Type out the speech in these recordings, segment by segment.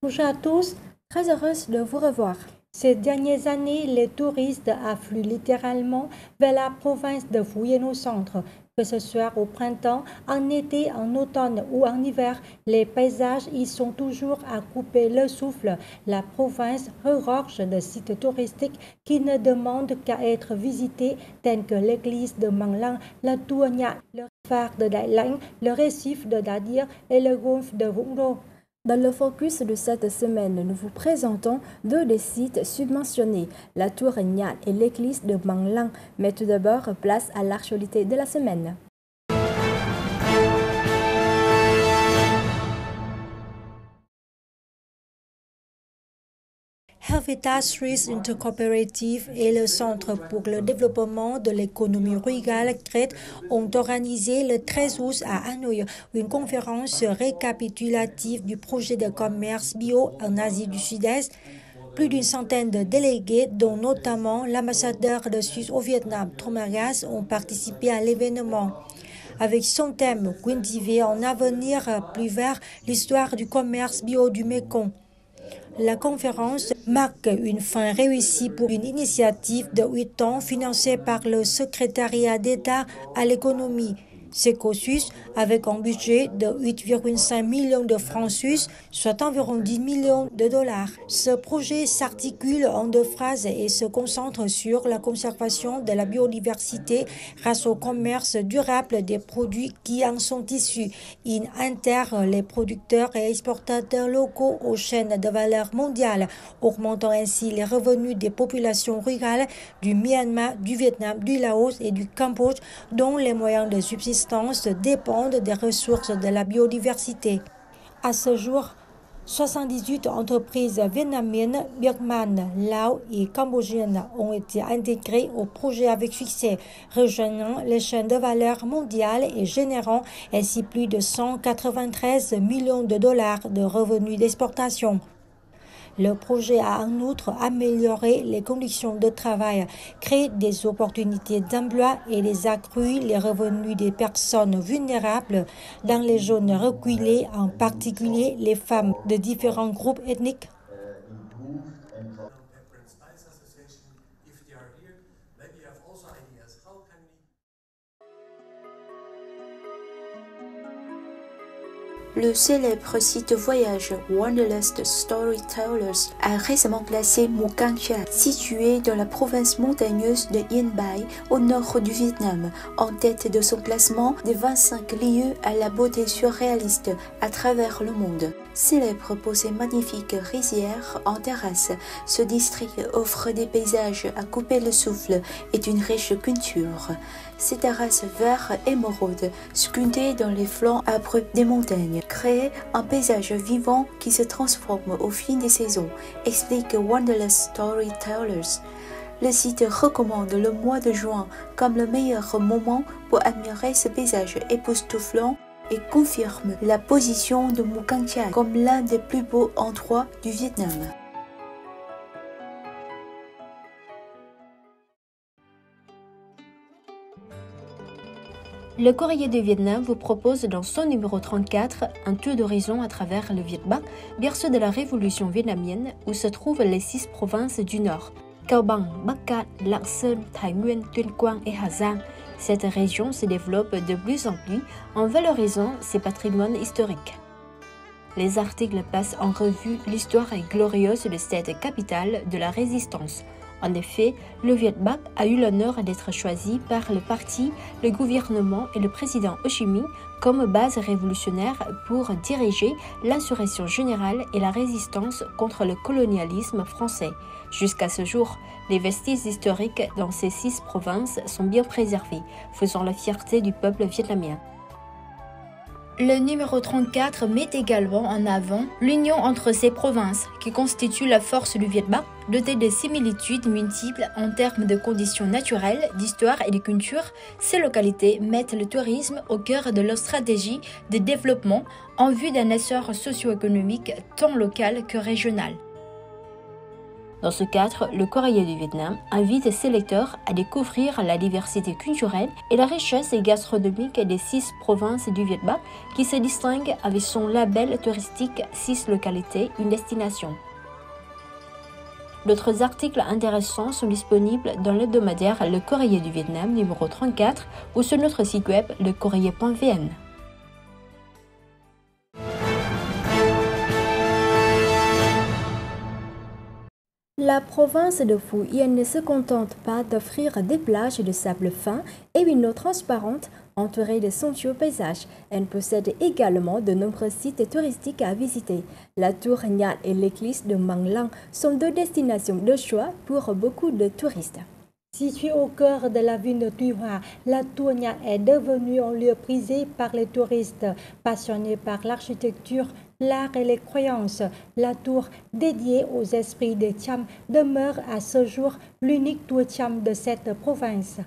Bonjour à tous, très heureuse de vous revoir. Ces dernières années, les touristes affluent littéralement vers la province de Fuyeno Centre. Que ce soit au printemps, en été, en automne ou en hiver, les paysages y sont toujours à couper le souffle. La province regorge de sites touristiques qui ne demandent qu'à être visités, tels que l'église de Manglang, la tour Nha, le phare de Dai Lang, le récif de Dadir et le golfe de Vũng Rô. Dans le focus de cette semaine, nous vous présentons deux des sites subventionnés, la tour Nha et l'église de Manglang. Mais tout d'abord, place à l'actualité de la semaine. Helvetia Street Intercooperative et le Centre pour le développement de l'économie rurale Crète ont organisé le 13 août à Hanoï une conférence récapitulative du projet de commerce bio en Asie du Sud-Est. Plus d'une centaine de délégués, dont notamment l'ambassadeur de Suisse au Vietnam, Thomas Gass, ont participé à l'événement. Avec son thème « Cultiver un avenir plus vert, l'histoire du commerce bio du Mékong ». La conférence marque une fin réussie pour une initiative de 8 ans financée par le secrétariat d'État à l'économie, Secosus, avec un budget de 8,5 millions de francs suisses, soit environ 10 millions de dollars. Ce projet s'articule en deux phases et se concentre sur la conservation de la biodiversité grâce au commerce durable des produits qui en sont issus. Il intègre les producteurs et exportateurs locaux aux chaînes de valeur mondiale, augmentant ainsi les revenus des populations rurales du Myanmar, du Vietnam, du Laos et du Cambodge, dont les moyens de subsistance dépendent des ressources de la biodiversité. À ce jour, 78 entreprises vietnamiennes, birmanes, laos et cambodgiennes ont été intégrées au projet avec succès, rejoignant les chaînes de valeur mondiales et générant ainsi plus de 193 millions de dollars de revenus d'exportation. Le projet a en outre amélioré les conditions de travail, créé des opportunités d'emploi et les accru les revenus des personnes vulnérables dans les zones reculées, en particulier les femmes de différents groupes ethniques. Le célèbre site voyage Wanderlust Storytellers a récemment classé Mukang Chai, situé dans la province montagneuse de Yên Bai, au nord du Vietnam, en tête de son classement des 25 lieux à la beauté surréaliste à travers le monde. Célèbre pour ses magnifiques rizières en terrasse, ce district offre des paysages à couper le souffle et une riche culture. Ces terrasses vert émeraude, sculptées dans les flancs abrupts des montagnes, créent un paysage vivant qui se transforme au fil des saisons, explique Wanderlust Storytellers. Le site recommande le mois de juin comme le meilleur moment pour admirer ce paysage époustouflant et confirme la position de Mukang Chai comme l'un des plus beaux endroits du Vietnam. Le Courrier du Vietnam vous propose dans son numéro 34 un tour d'horizon à travers le Viet Bắc, berceau de la révolution vietnamienne où se trouvent les 6 provinces du Nord, Cao Bằng, Bắc Cạn, Lạng Sơn, Thái Nguyên, Tuyên Quang et Hà Giang. Cette région se développe de plus en plus en valorisant ses patrimoines historiques. Les articles passent en revue l'histoire glorieuse de cette capitale de la résistance. En effet, le Viet Bắc a eu l'honneur d'être choisi par le parti, le gouvernement et le président Ho Chi Minh comme base révolutionnaire pour diriger l'insurrection générale et la résistance contre le colonialisme français. Jusqu'à ce jour, les vestiges historiques dans ces 6 provinces sont bien préservés, faisant la fierté du peuple vietnamien. Le numéro 34 met également en avant l'union entre ces provinces, qui constituent la force du Viet Bắc, dotée de similitudes multiples en termes de conditions naturelles, d'histoire et de culture. Ces localités mettent le tourisme au cœur de leur stratégie de développement en vue d'un essor socio-économique tant local que régional. Dans ce cadre, le Courrier du Vietnam invite ses lecteurs à découvrir la diversité culturelle et la richesse gastronomique des 6 provinces du Viet Bắc qui se distinguent avec son label touristique 6 localités, une destination. D'autres articles intéressants sont disponibles dans l'hebdomadaire Le Courrier du Vietnam numéro 34 ou sur notre site web lecourrier.vn. La province de Phu Yen ne se contente pas d'offrir des plages de sable fin et une eau transparente entourée de somptueux paysages. Elle possède également de nombreux sites touristiques à visiter. La tour Nhat et l'église de Mang Lang sont 2 destinations de choix pour beaucoup de touristes. Située au cœur de la ville de Tuy Hoa, la tour Nhat est devenue un lieu prisé par les touristes passionnés par l'architecture, l'art et les croyances. La tour, dédiée aux esprits des Cham, demeure à ce jour l'unique tour Cham de cette province.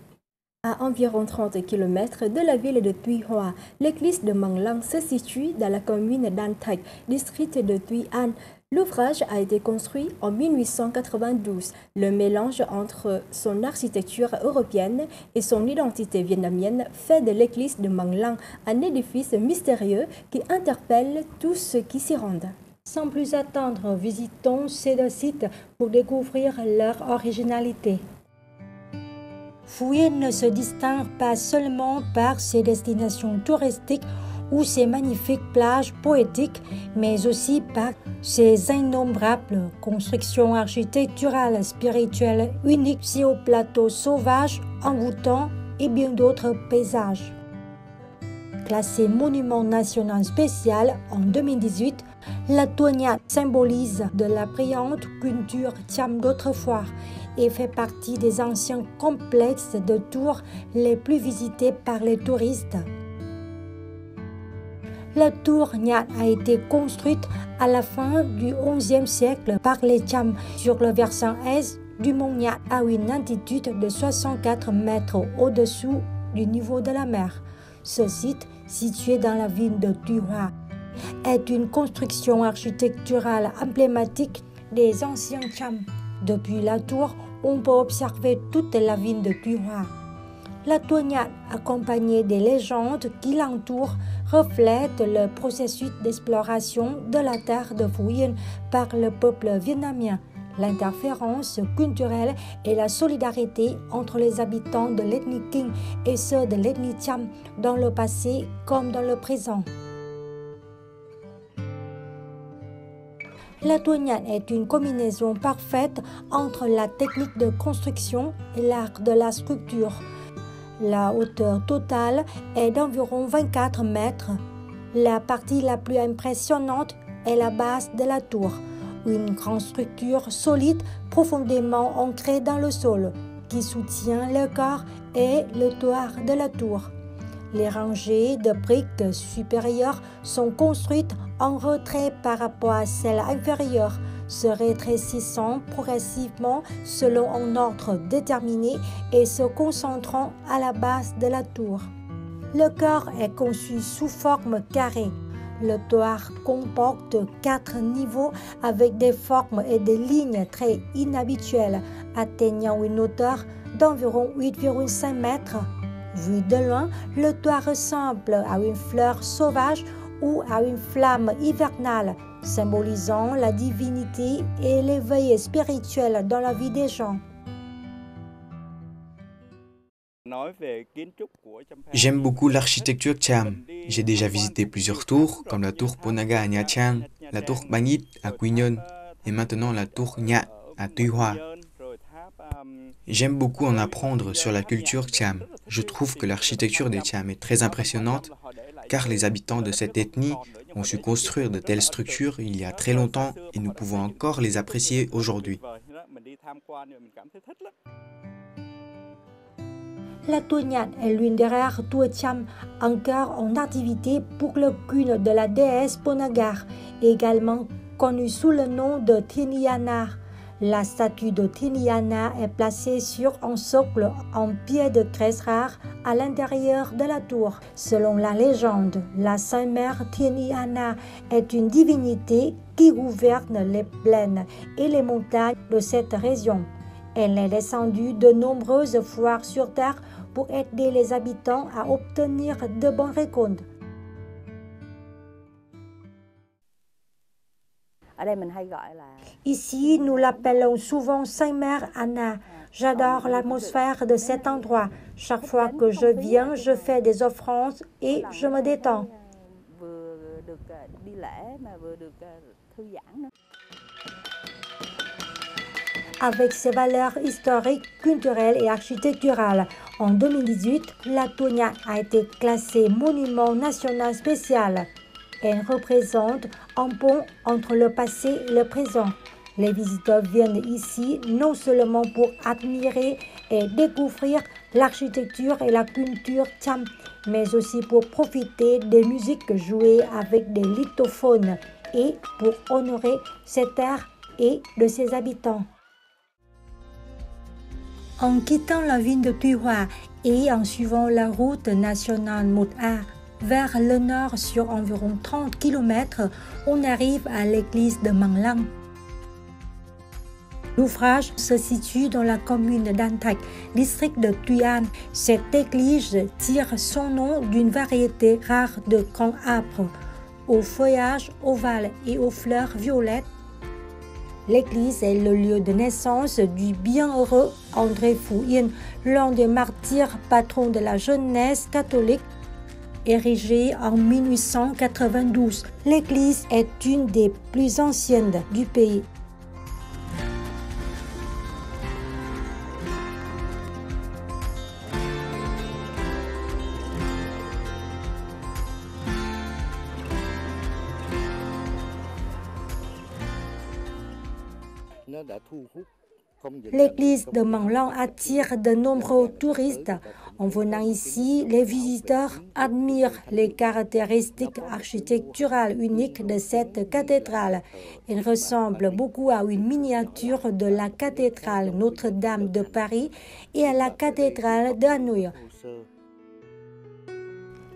À environ 30 km de la ville de Tuy Hoa, l'église de Mang Lang se situe dans la commune d'An Thạch, district de Tuy An. L'ouvrage a été construit en 1892. Le mélange entre son architecture européenne et son identité vietnamienne fait de l'église de Mang Lang un édifice mystérieux qui interpelle tous ceux qui s'y rendent. Sans plus attendre, visitons ces 2 sites pour découvrir leur originalité. Phu Yen ne se distingue pas seulement par ses destinations touristiques ou ses magnifiques plages poétiques, mais aussi par ses innombrables constructions architecturales, spirituelles, uniques, sur au plateau sauvage, envoûtant et bien d'autres paysages. Classé monument national spécial en 2018, la tour Nhat symbolise de la brillante culture Cham d'autrefois et fait partie des anciens complexes de tours les plus visités par les touristes. La tour Nhat a été construite à la fin du XIe siècle par les Cham sur le versant est du mont Nhat à une altitude de 64 mètres au-dessous du niveau de la mer. Ce site, situé dans la ville de Tuy Hoa, est une construction architecturale emblématique des anciens Cham. Depuis la tour, on peut observer toute la ville de Tuy Hoa. La tour Nhat, accompagnée des légendes qui l'entourent, reflète le processus d'exploration de la terre de Phu Yen par le peuple vietnamien, l'interférence culturelle et la solidarité entre les habitants de l'ethnie Kinh et ceux de l'ethnie Cham dans le passé comme dans le présent. La tour Nhat est une combinaison parfaite entre la technique de construction et l'art de la sculpture. La hauteur totale est d'environ 24 mètres. La partie la plus impressionnante est la base de la tour, une grande structure solide profondément ancrée dans le sol, qui soutient le corps et le toit de la tour. Les rangées de briques supérieures sont construites en retrait par rapport à celles inférieures, se rétrécissant progressivement selon un ordre déterminé et se concentrant à la base de la tour. Le corps est conçu sous forme carrée. Le toit comporte 4 niveaux avec des formes et des lignes très inhabituelles, atteignant une hauteur d'environ 8,5 mètres. Vu de loin, le toit ressemble à une fleur sauvage ou à une flamme hivernale, symbolisant la divinité et l'éveil spirituel dans la vie des gens. J'aime beaucoup l'architecture Cham. J'ai déjà visité plusieurs tours, comme la tour Ponaga à Nha Trang, la tour Bangit à Quy Nhơn et maintenant la tour Nhat à Tuy Hoa. J'aime beaucoup en apprendre sur la culture Cham. Je trouve que l'architecture des Cham est très impressionnante, car les habitants de cette ethnie ont su construire de telles structures il y a très longtemps et nous pouvons encore les apprécier aujourd'hui. La tour Nhat est l'une des rares tours Cham encore en activité pour le culte de la déesse Ponagar, également connue sous le nom de Thiniyanar. La statue de Tiniana est placée sur un socle en pierre de grès rare à l'intérieur de la tour. Selon la légende, la Sainte Mère Tiniana est une divinité qui gouverne les plaines et les montagnes de cette région. Elle est descendue de nombreuses fois sur terre pour aider les habitants à obtenir de bonnes récoltes. Ici, nous l'appelons souvent Sainte Mère Anna. J'adore l'atmosphère de cet endroit. Chaque fois que je viens, je fais des offrandes et je me détends. Avec ses valeurs historiques, culturelles et architecturales, en 2018, la Tonia a été classée monument national spécial. Elle représente un pont entre le passé et le présent. Les visiteurs viennent ici non seulement pour admirer et découvrir l'architecture et la culture Cham, mais aussi pour profiter des musiques jouées avec des lithophones et pour honorer cette terre et de ses habitants. En quittant la ville de Tuy Hoa et en suivant la route nationale 1A, vers le nord sur environ 30 km, on arrive à l'église de Mang Lang. L'ouvrage se situe dans la commune d'An Thạch, district de Tuy An. Cette église tire son nom d'une variété rare de grands arbres, aux feuillages ovales et aux fleurs violettes. L'église est le lieu de naissance du bienheureux André Phu Yen, l'un des martyrs patrons de la jeunesse catholique. Érigée en 1892, l'église est une des plus anciennes du pays. L'église de Mang Lang attire de nombreux touristes. En venant ici, les visiteurs admirent les caractéristiques architecturales uniques de cette cathédrale. Elle ressemble beaucoup à une miniature de la cathédrale Notre-Dame de Paris et à la cathédrale de Hanoï.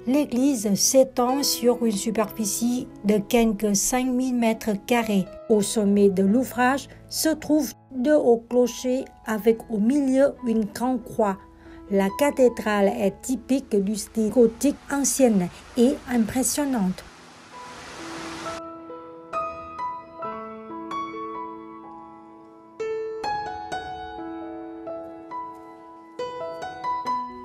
L'église s'étend sur une superficie de quelques 5000 mètres carrés. Au sommet de l'ouvrage se trouvent deux hauts clochers avec au milieu une grande croix. La cathédrale est typique du style gothique ancienne et impressionnante.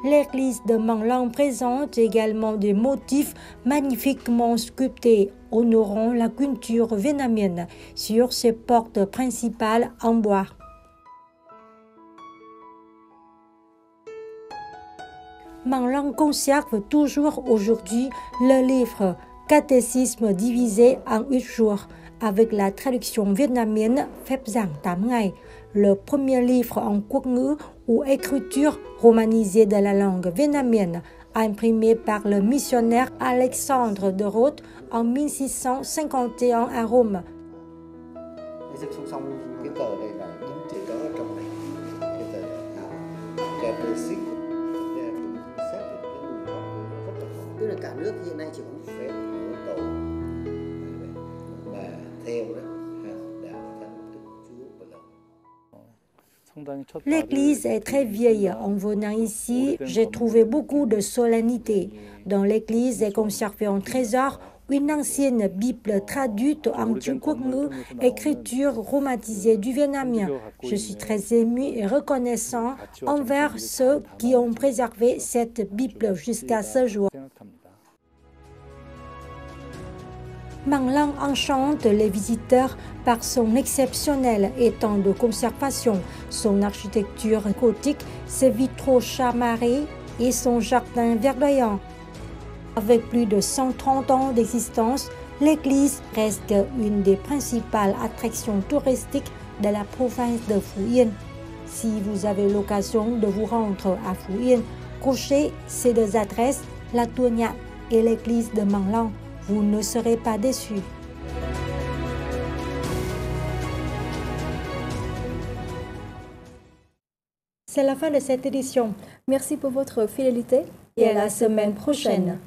L'église de Mang Lang présente également des motifs magnifiquement sculptés honorant la culture vietnamienne sur ses portes principales en bois. Mang Lang conserve toujours aujourd'hui le livre Catéchisme divisé en 8 jours avec la traduction vietnamienne Phép giảng 8 ngày, le premier livre en quốc ngữ ou écriture romanisée de la langue vietnamienne, imprimé par le missionnaire Alexandre de Rhodes en 1651 à Rome. Cả nước hiện nay chỉ có phép của tổ mà theo đó đạo thánh Đức Chúa Bà Lộc. L'église est très vieille. En venant ici, j'ai trouvé beaucoup de solennité. Dans l'église est conservé un trésor, une ancienne Bible traduite en Trung Quốc ngữ, écriture romanisée du vietnamien. Je suis très ému et reconnaissant envers ceux qui ont préservé cette Bible jusqu'à ce jour. Mang Lang enchante les visiteurs par son exceptionnel état de conservation, son architecture gothique, ses vitraux chamarrés et son jardin verdoyant. Avec plus de 130 ans d'existence, l'église reste une des principales attractions touristiques de la province de Phú Yên. Si vous avez l'occasion de vous rendre à Phú Yên, cochez ces deux adresses, la Tonia et l'église de Mang Lang. Vous ne serez pas déçus. C'est la fin de cette édition. Merci pour votre fidélité Et à la semaine prochaine.